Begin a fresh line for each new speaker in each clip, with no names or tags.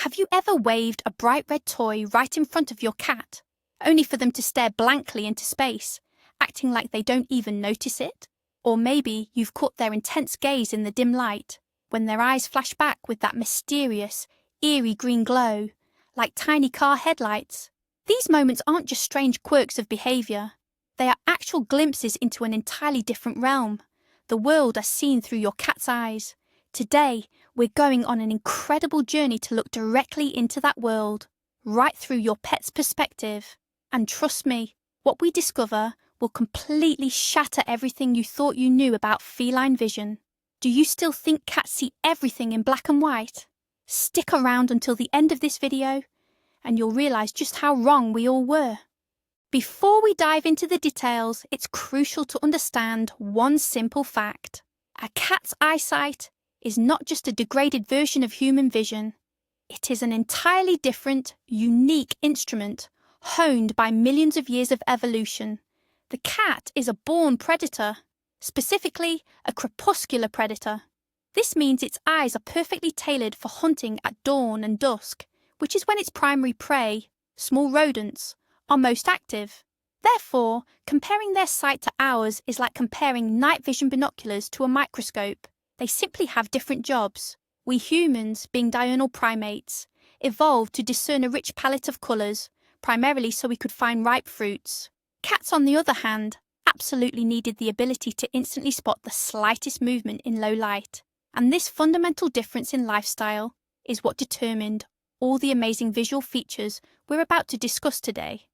Have you ever waved a bright red toy right in front of your cat, only for them to stare blankly into space, acting like they don't even notice it? Or maybe you've caught their intense gaze in the dim light, when their eyes flash back with that mysterious, eerie green glow, like tiny car headlights. These moments aren't just strange quirks of behaviour. They are actual glimpses into an entirely different realm, the world as seen through your cat's eyes. Today, we're going on an incredible journey to look directly into that world, right through your pet's perspective. And trust me, what we discover will completely shatter everything you thought you knew about feline vision. Do you still think cats see everything in black and white? Stick around until the end of this video, and you'll realise just how wrong we all were. Before we dive into the details, it's crucial to understand one simple fact. A cat's eyesight is not just a degraded version of human vision. It is an entirely different, unique instrument, honed by millions of years of evolution. The cat is a born predator, specifically a crepuscular predator. This means its eyes are perfectly tailored for hunting at dawn and dusk, which is when its primary prey, small rodents, are most active. Therefore, comparing their sight to ours is like comparing night vision binoculars to a microscope. They simply have different jobs. We humans, being diurnal primates, evolved to discern a rich palette of colours, primarily so we could find ripe fruits. Cats, on the other hand, absolutely needed the ability to instantly spot the slightest movement in low light. And this fundamental difference in lifestyle is what determined all the amazing visual features we're about to discuss today.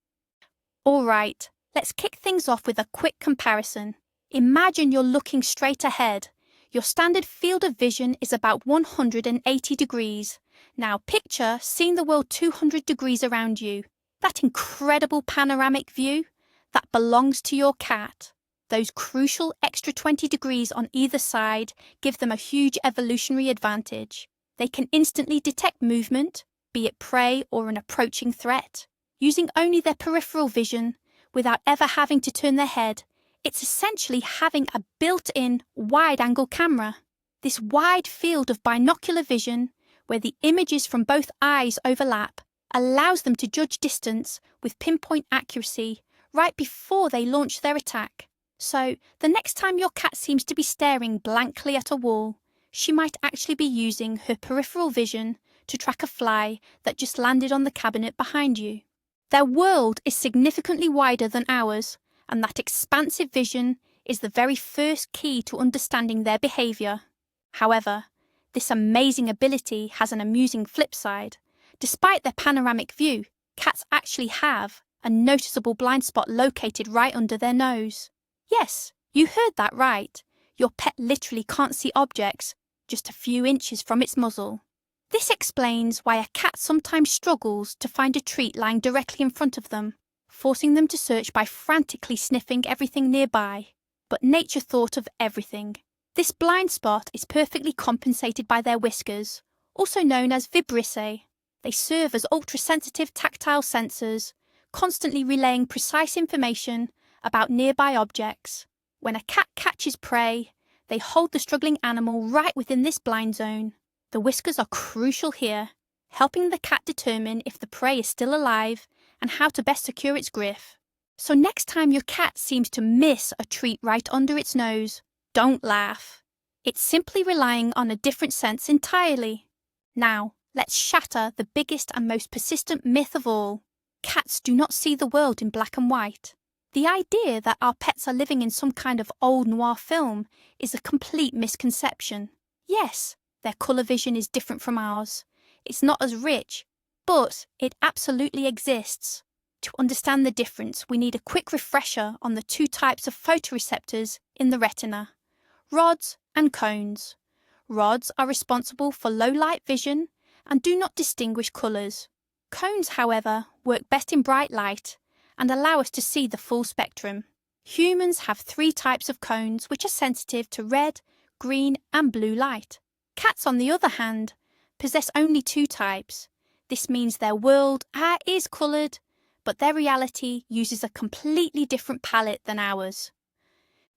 Alright, let's kick things off with a quick comparison. Imagine you're looking straight ahead. Your standard field of vision is about 180 degrees. Now picture seeing the world 200 degrees around you. That incredible panoramic view, that belongs to your cat. Those crucial extra 20 degrees on either side give them a huge evolutionary advantage. They can instantly detect movement, be it prey or an approaching threat, using only their peripheral vision without ever having to turn their head. It's essentially having a built-in wide-angle camera. This wide field of binocular vision, where the images from both eyes overlap, allows them to judge distance with pinpoint accuracy right before they launch their attack. So, the next time your cat seems to be staring blankly at a wall, she might actually be using her peripheral vision to track a fly that just landed on the cabinet behind you. Their world is significantly wider than ours, and that expansive vision is the very first key to understanding their behaviour. However, this amazing ability has an amusing flip side. Despite their panoramic view, cats actually have a noticeable blind spot located right under their nose. Yes, you heard that right. Your pet literally can't see objects just a few inches from its muzzle. This explains why a cat sometimes struggles to find a treat lying directly in front of them, forcing them to search by frantically sniffing everything nearby. But nature thought of everything. This blind spot is perfectly compensated by their whiskers, also known as vibrissae. They serve as ultra-sensitive tactile sensors, constantly relaying precise information about nearby objects. When a cat catches prey, they hold the struggling animal right within this blind zone. The whiskers are crucial here, helping the cat determine if the prey is still alive and how to best secure its grip. So next time your cat seems to miss a treat right under its nose, don't laugh. It's simply relying on a different sense entirely. Now, let's shatter the biggest and most persistent myth of all. Cats do not see the world in black and white. The idea that our pets are living in some kind of old noir film is a complete misconception. Yes, their colour vision is different from ours. It's not as rich, but it absolutely exists. To understand the difference, we need a quick refresher on the two types of photoreceptors in the retina: rods and cones. Rods are responsible for low light vision and do not distinguish colours. Cones, however, work best in bright light and allow us to see the full spectrum. Humans have three types of cones which are sensitive to red, green and blue light. Cats, on the other hand, possess only two types. This means their world is coloured, but their reality uses a completely different palette than ours.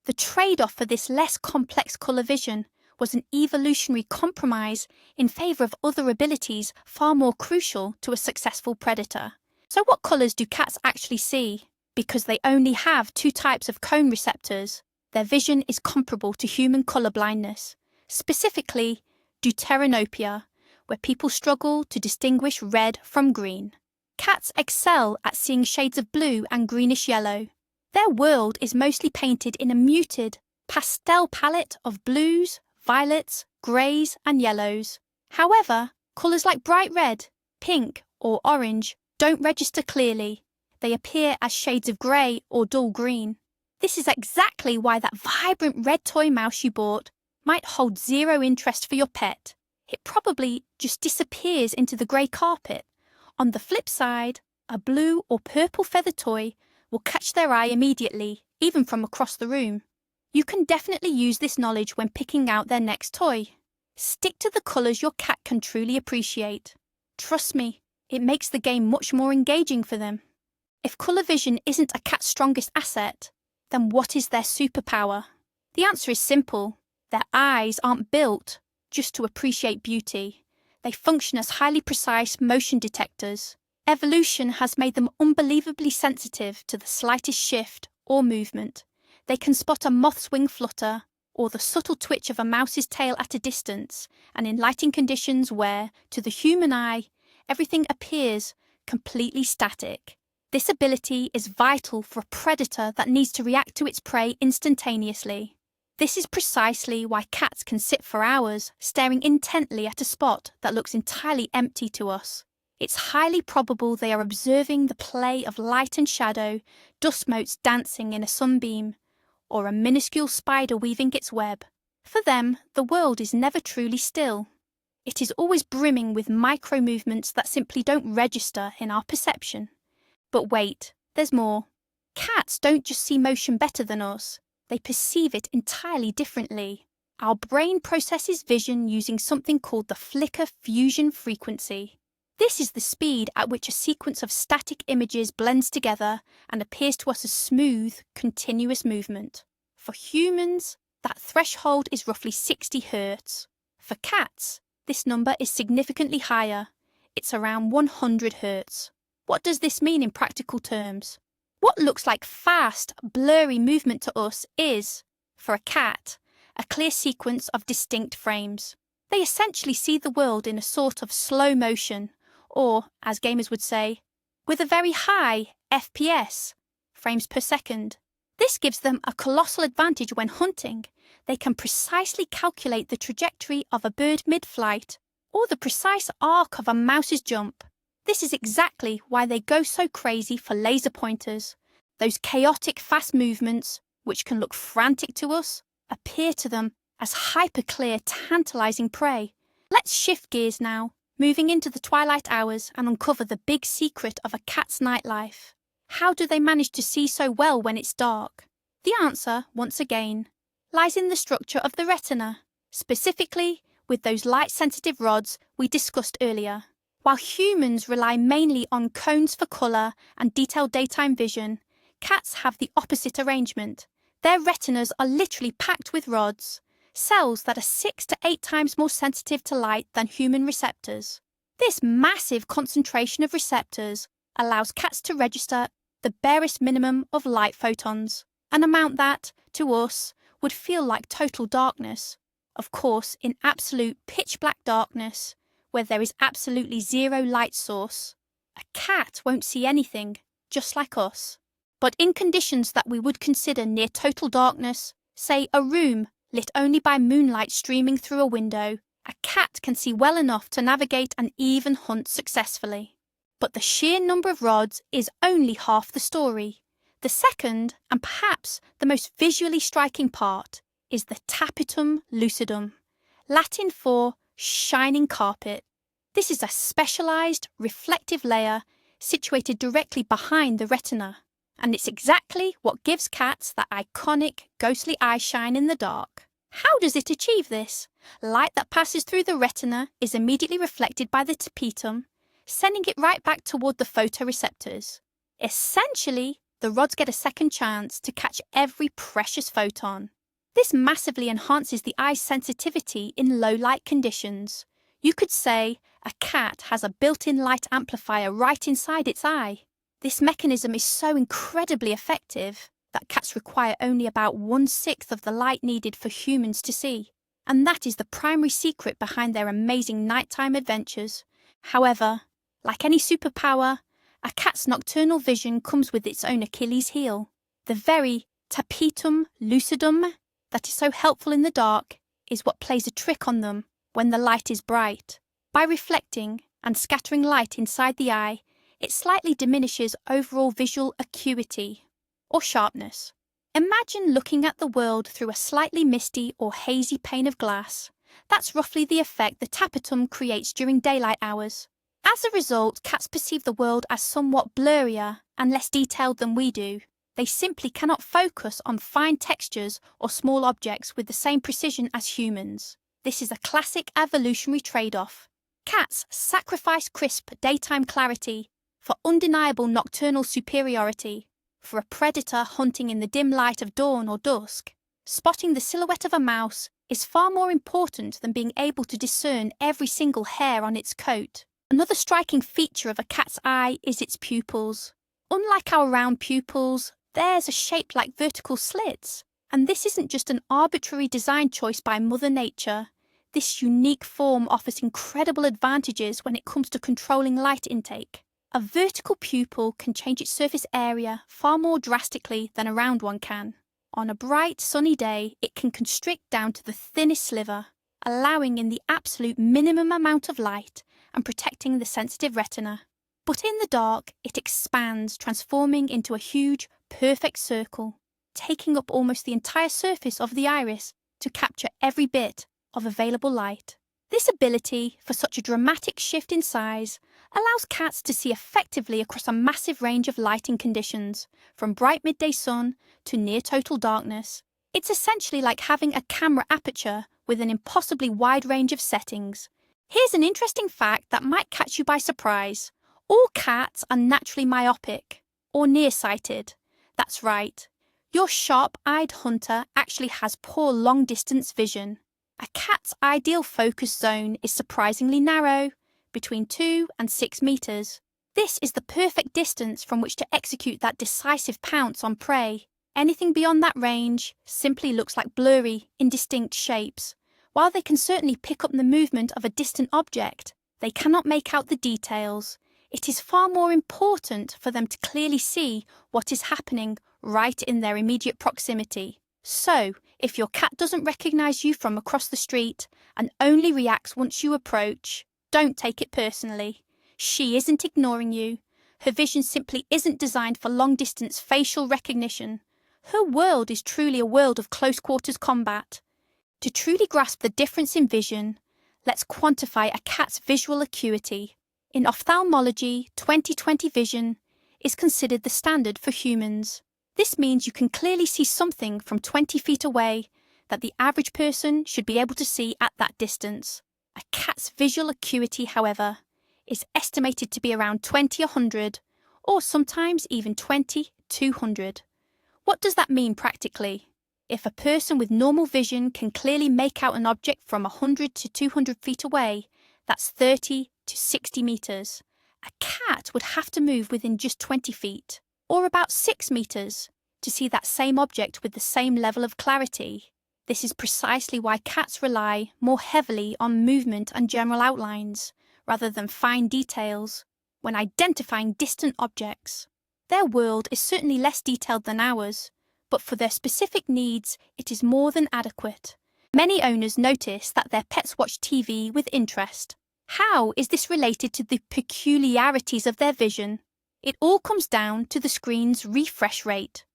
The trade-off for this less complex colour vision was an evolutionary compromise in favour of other abilities far more crucial to a successful predator. So what colours do cats actually see? Because they only have two types of cone receptors, their vision is comparable to human colour blindness, specifically deuteranopia, where people struggle to distinguish red from green. Cats excel at seeing shades of blue and greenish yellow. Their world is mostly painted in a muted, pastel palette of blues, violets, greys and yellows. However, colours like bright red, pink or orange don't register clearly. They appear as shades of grey or dull green. This is exactly why that vibrant red toy mouse you bought might hold zero interest for your pet. It probably just disappears into the grey carpet. On the flip side, a blue or purple feather toy will catch their eye immediately, even from across the room. You can definitely use this knowledge when picking out their next toy. Stick to the colours your cat can truly appreciate. Trust me, it makes the game much more engaging for them. If colour vision isn't a cat's strongest asset, then what is their superpower? The answer is simple. Their eyes aren't built just to appreciate beauty. They function as highly precise motion detectors. Evolution has made them unbelievably sensitive to the slightest shift or movement. They can spot a moth's wing flutter or the subtle twitch of a mouse's tail at a distance, and in lighting conditions where, to the human eye, everything appears completely static. This ability is vital for a predator that needs to react to its prey instantaneously. This is precisely why cats can sit for hours staring intently at a spot that looks entirely empty to us. It's highly probable they are observing the play of light and shadow, dust motes dancing in a sunbeam, or a minuscule spider weaving its web. For them, the world is never truly still. It is always brimming with micro-movements that simply don't register in our perception. But wait, there's more. Cats don't just see motion better than us, they perceive it entirely differently. Our brain processes vision using something called the flicker fusion frequency. This is the speed at which a sequence of static images blends together and appears to us as smooth, continuous movement. For humans, that threshold is roughly 60 Hz. For cats, this number is significantly higher. It's around 100 Hz. What does this mean in practical terms? What looks like fast, blurry movement to us is, for a cat, a clear sequence of distinct frames. They essentially see the world in a sort of slow motion, or, as gamers would say, with a very high FPS, frames per second. This gives them a colossal advantage when hunting. They can precisely calculate the trajectory of a bird mid-flight, or the precise arc of a mouse's jump. This is exactly why they go so crazy for laser pointers. Those chaotic fast movements, which can look frantic to us, appear to them as hyper-clear, tantalizing prey. Let's shift gears now, moving into the twilight hours and uncover the big secret of a cat's nightlife. How do they manage to see so well when it's dark? The answer, once again, lies in the structure of the retina, specifically with those light-sensitive rods we discussed earlier. While humans rely mainly on cones for colour and detailed daytime vision, cats have the opposite arrangement. Their retinas are literally packed with rods, cells that are 6 to 8 times more sensitive to light than human receptors. This massive concentration of receptors allows cats to register the barest minimum of light photons, an amount that, to us, would feel like total darkness. Of course, in absolute pitch-black darkness, where there is absolutely zero light source, a cat won't see anything, just like us. But in conditions that we would consider near total darkness, say a room lit only by moonlight streaming through a window, a cat can see well enough to navigate and even hunt successfully. But the sheer number of rods is only half the story. The second, and perhaps the most visually striking part, is the tapetum lucidum, Latin for shining carpet. This is a specialised, reflective layer situated directly behind the retina, and it's exactly what gives cats that iconic, ghostly eye shine in the dark. How does it achieve this? Light that passes through the retina is immediately reflected by the tapetum, sending it right back toward the photoreceptors. Essentially, the rods get a second chance to catch every precious photon. This massively enhances the eye's sensitivity in low light conditions. You could say a cat has a built-in light amplifier right inside its eye. This mechanism is so incredibly effective that cats require only about 1/6 of the light needed for humans to see, and that is the primary secret behind their amazing nighttime adventures. However, like any superpower, a cat's nocturnal vision comes with its own Achilles heel. The very tapetum lucidum that is so helpful in the dark is what plays a trick on them when the light is bright. By reflecting and scattering light inside the eye, it slightly diminishes overall visual acuity or sharpness. Imagine looking at the world through a slightly misty or hazy pane of glass. That's roughly the effect the tapetum creates during daylight hours. As a result, cats perceive the world as somewhat blurrier and less detailed than we do. They simply cannot focus on fine textures or small objects with the same precision as humans. This is a classic evolutionary trade-off. Cats sacrifice crisp daytime clarity for undeniable nocturnal superiority. For a predator hunting in the dim light of dawn or dusk, spotting the silhouette of a mouse is far more important than being able to discern every single hair on its coat. Another striking feature of a cat's eye is its pupils. Unlike our round pupils, theirs are shaped like vertical slits. And this isn't just an arbitrary design choice by Mother Nature. This unique form offers incredible advantages when it comes to controlling light intake. A vertical pupil can change its surface area far more drastically than a round one can. On a bright, sunny day, it can constrict down to the thinnest sliver, allowing in the absolute minimum amount of light and protecting the sensitive retina. But in the dark, it expands, transforming into a huge, perfect circle, taking up almost the entire surface of the iris to capture every bit of available light. This ability for such a dramatic shift in size allows cats to see effectively across a massive range of lighting conditions, from bright midday sun to near total darkness. It's essentially like having a camera aperture with an impossibly wide range of settings. Here's an interesting fact that might catch you by surprise. All cats are naturally myopic or nearsighted. That's right. Your sharp-eyed hunter actually has poor long-distance vision. A cat's ideal focus zone is surprisingly narrow, between 2 and 6 meters. This is the perfect distance from which to execute that decisive pounce on prey. Anything beyond that range simply looks like blurry, indistinct shapes. While they can certainly pick up the movement of a distant object, they cannot make out the details. It is far more important for them to clearly see what is happening right in their immediate proximity. So, if your cat doesn't recognize you from across the street and only reacts once you approach, don't take it personally. She isn't ignoring you. Her vision simply isn't designed for long-distance facial recognition. Her world is truly a world of close-quarters combat. To truly grasp the difference in vision, let's quantify a cat's visual acuity. In ophthalmology, 20/20 vision is considered the standard for humans. This means you can clearly see something from 20 feet away that the average person should be able to see at that distance. A cat's visual acuity, however, is estimated to be around 20/100, or sometimes even 20/200. What does that mean practically? If a person with normal vision can clearly make out an object from 100 to 200 feet away, that's 30 to 60 meters. A cat would have to move within just 20 feet, or about 6 meters, to see that same object with the same level of clarity. This is precisely why cats rely more heavily on movement and general outlines, rather than fine details, when identifying distant objects. Their world is certainly less detailed than ours, but for their specific needs, it is more than adequate. Many owners notice that their pets watch TV with interest. How is this related to the peculiarities of their vision? It all comes down to the screen's refresh rate.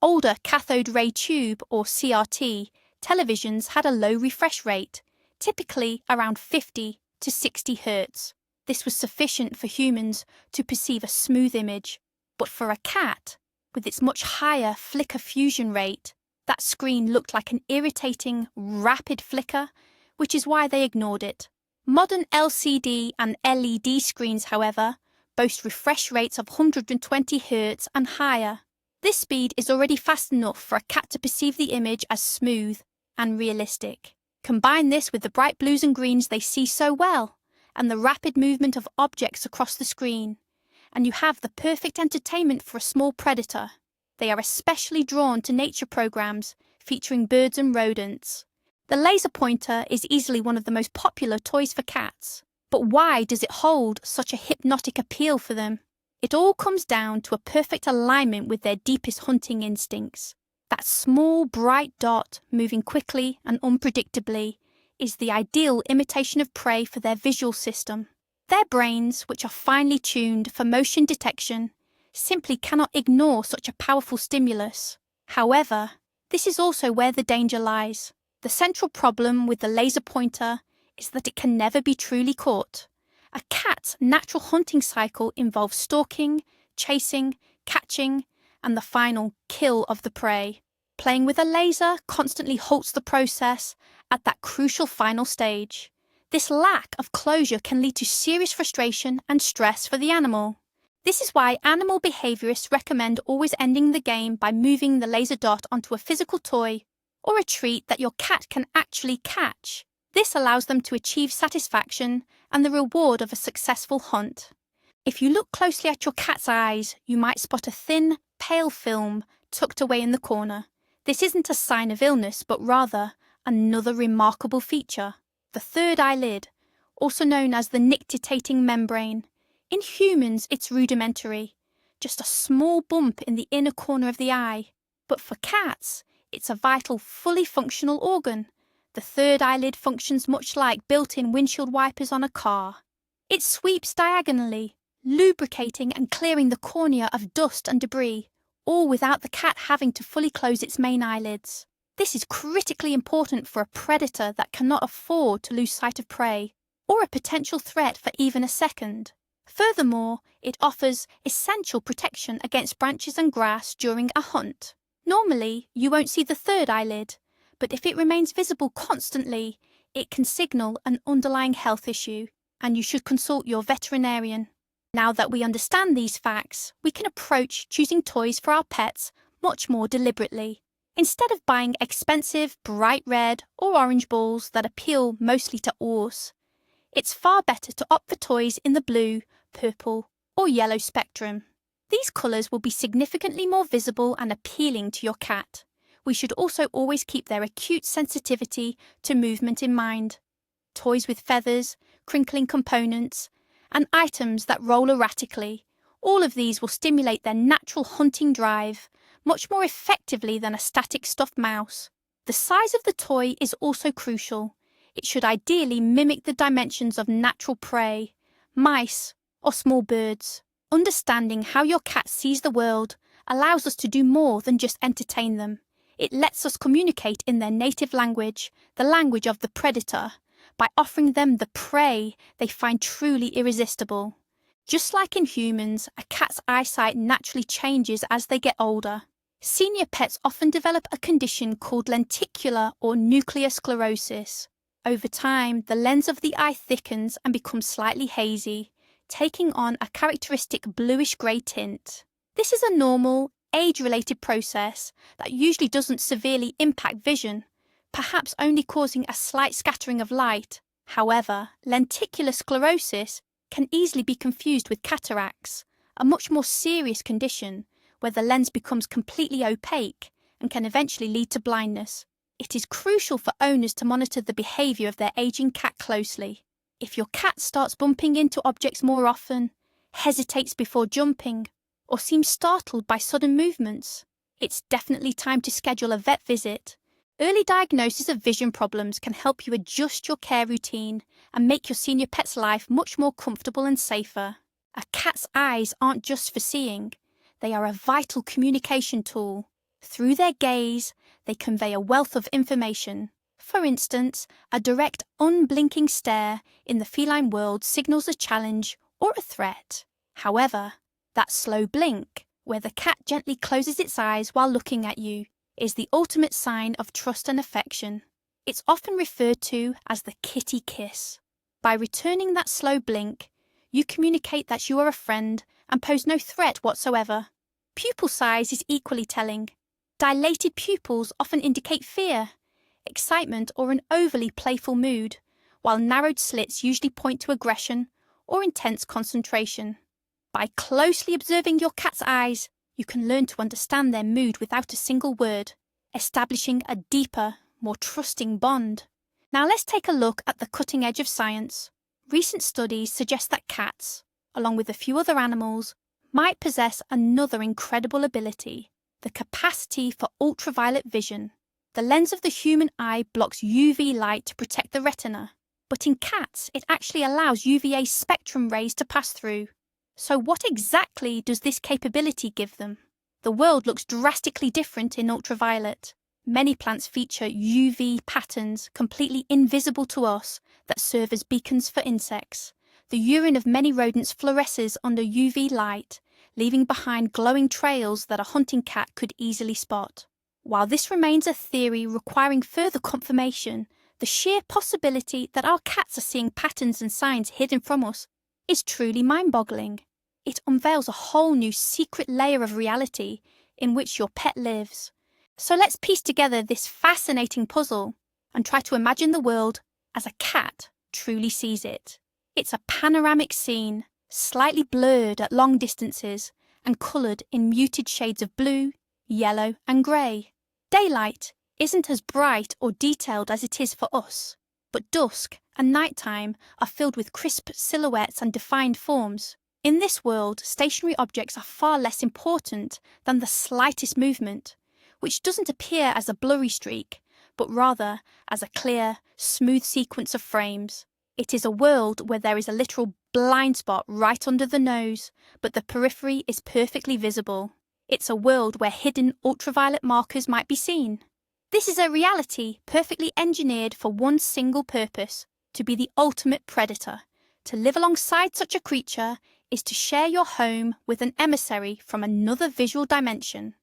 Older cathode ray tube, or CRT, televisions had a low refresh rate, typically around 50 to 60 Hz. This was sufficient for humans to perceive a smooth image, but for a cat, with its much higher flicker fusion rate, that screen looked like an irritating, rapid flicker, which is why they ignored it. Modern LCD and LED screens, however, boast refresh rates of 120 Hz and higher. This speed is already fast enough for a cat to perceive the image as smooth, and realistic. Combine this with the bright blues and greens they see so well, and the rapid movement of objects across the screen, and you have the perfect entertainment for a small predator. They are especially drawn to nature programs featuring birds and rodents. The laser pointer is easily one of the most popular toys for cats. But why does it hold such a hypnotic appeal for them? It all comes down to a perfect alignment with their deepest hunting instincts. That small, bright dot, moving quickly and unpredictably, is the ideal imitation of prey for their visual system. Their brains, which are finely tuned for motion detection, simply cannot ignore such a powerful stimulus. However, this is also where the danger lies. The central problem with the laser pointer is that it can never be truly caught. A cat's natural hunting cycle involves stalking, chasing, catching, and the final kill of the prey. Playing with a laser constantly halts the process at that crucial final stage. This lack of closure can lead to serious frustration and stress for the animal. This is why animal behaviorists recommend always ending the game by moving the laser dot onto a physical toy or a treat that your cat can actually catch. This allows them to achieve satisfaction and the reward of a successful hunt. If you look closely at your cat's eyes, you might spot a thin, pale film tucked away in the corner. This isn't a sign of illness, but rather another remarkable feature. The third eyelid, also known as the nictitating membrane. In humans, it's rudimentary, just a small bump in the inner corner of the eye. But for cats, it's a vital, fully functional organ. The third eyelid functions much like built-in windshield wipers on a car. It sweeps diagonally, lubricating and clearing the cornea of dust and debris, all without the cat having to fully close its main eyelids. This is critically important for a predator that cannot afford to lose sight of prey, or a potential threat for even a second. Furthermore, it offers essential protection against branches and grass during a hunt. Normally, you won't see the third eyelid, but if it remains visible constantly, it can signal an underlying health issue, and you should consult your veterinarian. Now that we understand these facts, we can approach choosing toys for our pets much more deliberately. Instead of buying expensive, bright red or orange balls that appeal mostly to ores, it's far better to opt for toys in the blue, purple, or yellow spectrum. These colours will be significantly more visible and appealing to your cat. We should also always keep their acute sensitivity to movement in mind. Toys with feathers, crinkling components, and items that roll erratically, all of these will stimulate their natural hunting drive much more effectively than a static stuffed mouse. The size of the toy is also crucial. It should ideally mimic the dimensions of natural prey, mice, or small birds. Understanding how your cat sees the world allows us to do more than just entertain them. It lets us communicate in their native language, the language of the predator, by offering them the prey they find truly irresistible. Just like in humans, a cat's eyesight naturally changes as they get older. Senior pets often develop a condition called lenticular or nuclear sclerosis. Over time, the lens of the eye thickens and becomes slightly hazy, taking on a characteristic bluish-grey tint. This is a normal, age-related process that usually doesn't severely impact vision, perhaps only causing a slight scattering of light. However, lenticular sclerosis can easily be confused with cataracts, a much more serious condition where the lens becomes completely opaque and can eventually lead to blindness. It is crucial for owners to monitor the behaviour of their aging cat closely. If your cat starts bumping into objects more often, hesitates before jumping, or seems startled by sudden movements, it's definitely time to schedule a vet visit. Early diagnosis of vision problems can help you adjust your care routine and make your senior pet's life much more comfortable and safer. A cat's eyes aren't just for seeing, they are a vital communication tool. Through their gaze, they convey a wealth of information. For instance, a direct, unblinking stare in the feline world signals a challenge or a threat. However, that slow blink, where the cat gently closes its eyes while looking at you, is the ultimate sign of trust and affection. It's often referred to as the kitty kiss. By returning that slow blink, you communicate that you are a friend and pose no threat whatsoever. Pupil size is equally telling. Dilated pupils often indicate fear. excitement, or an overly playful mood, while narrowed slits usually point to aggression or intense concentration. By closely observing your cat's eyes, you can learn to understand their mood without a single word, establishing a deeper, more trusting bond. Now let's take a look at the cutting edge of science. Recent studies suggest that cats, along with a few other animals, might possess another incredible ability: the capacity for ultraviolet vision. The lens of the human eye blocks UV light to protect the retina, but in cats it actually allows UVA spectrum rays to pass through. So what exactly does this capability give them? The world looks drastically different in ultraviolet. Many plants feature UV patterns completely invisible to us that serve as beacons for insects. The urine of many rodents fluoresces under UV light, leaving behind glowing trails that a hunting cat could easily spot. While this remains a theory requiring further confirmation, the sheer possibility that our cats are seeing patterns and signs hidden from us is truly mind-boggling. It unveils a whole new secret layer of reality in which your pet lives. So let's piece together this fascinating puzzle and try to imagine the world as a cat truly sees it. It's a panoramic scene, slightly blurred at long distances and coloured in muted shades of blue, yellow and grey. Daylight isn't as bright or detailed as it is for us, but dusk and nighttime are filled with crisp silhouettes and defined forms. In this world, stationary objects are far less important than the slightest movement, which doesn't appear as a blurry streak, but rather as a clear, smooth sequence of frames. It is a world where there is a literal blind spot right under the nose, but the periphery is perfectly visible. It's a world where hidden ultraviolet markers might be seen. This is a reality perfectly engineered for one single purpose: to be the ultimate predator. To live alongside such a creature is to share your home with an emissary from another visual dimension.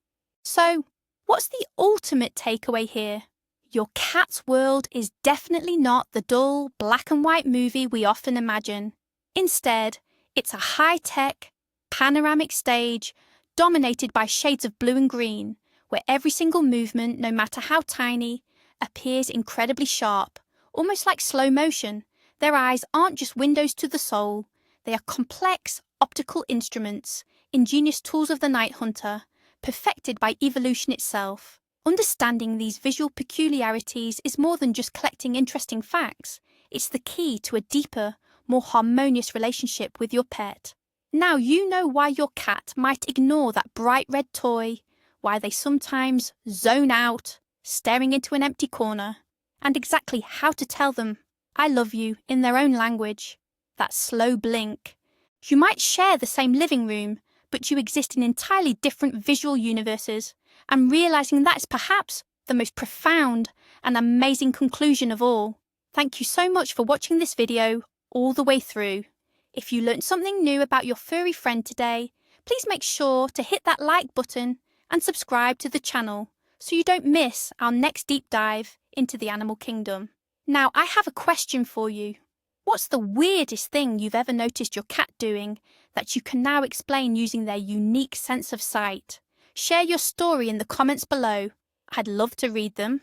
So, what's the ultimate takeaway here? Your cat's world is definitely not the dull, black and white movie we often imagine. Instead, it's a high-tech, panoramic stage dominated by shades of blue and green, where every single movement, no matter how tiny, appears incredibly sharp, almost like slow motion. Their eyes aren't just windows to the soul, they are complex optical instruments, ingenious tools of the night hunter, perfected by evolution itself. Understanding these visual peculiarities is more than just collecting interesting facts. It's the key to a deeper, more harmonious relationship with your pet. Now you know why your cat might ignore that bright red toy, why they sometimes zone out, staring into an empty corner, and exactly how to tell them, "I love you," in their own language. That slow blink. You might share the same living room, but you exist in entirely different visual universes, and realizing that is perhaps the most profound and amazing conclusion of all. Thank you so much for watching this video all the way through. If you learned something new about your furry friend today, please make sure to hit that like button and subscribe to the channel so you don't miss our next deep dive into the animal kingdom. Now, I have a question for you. What's the weirdest thing you've ever noticed your cat doing that you can now explain using their unique sense of sight? Share your story in the comments below. I'd love to read them.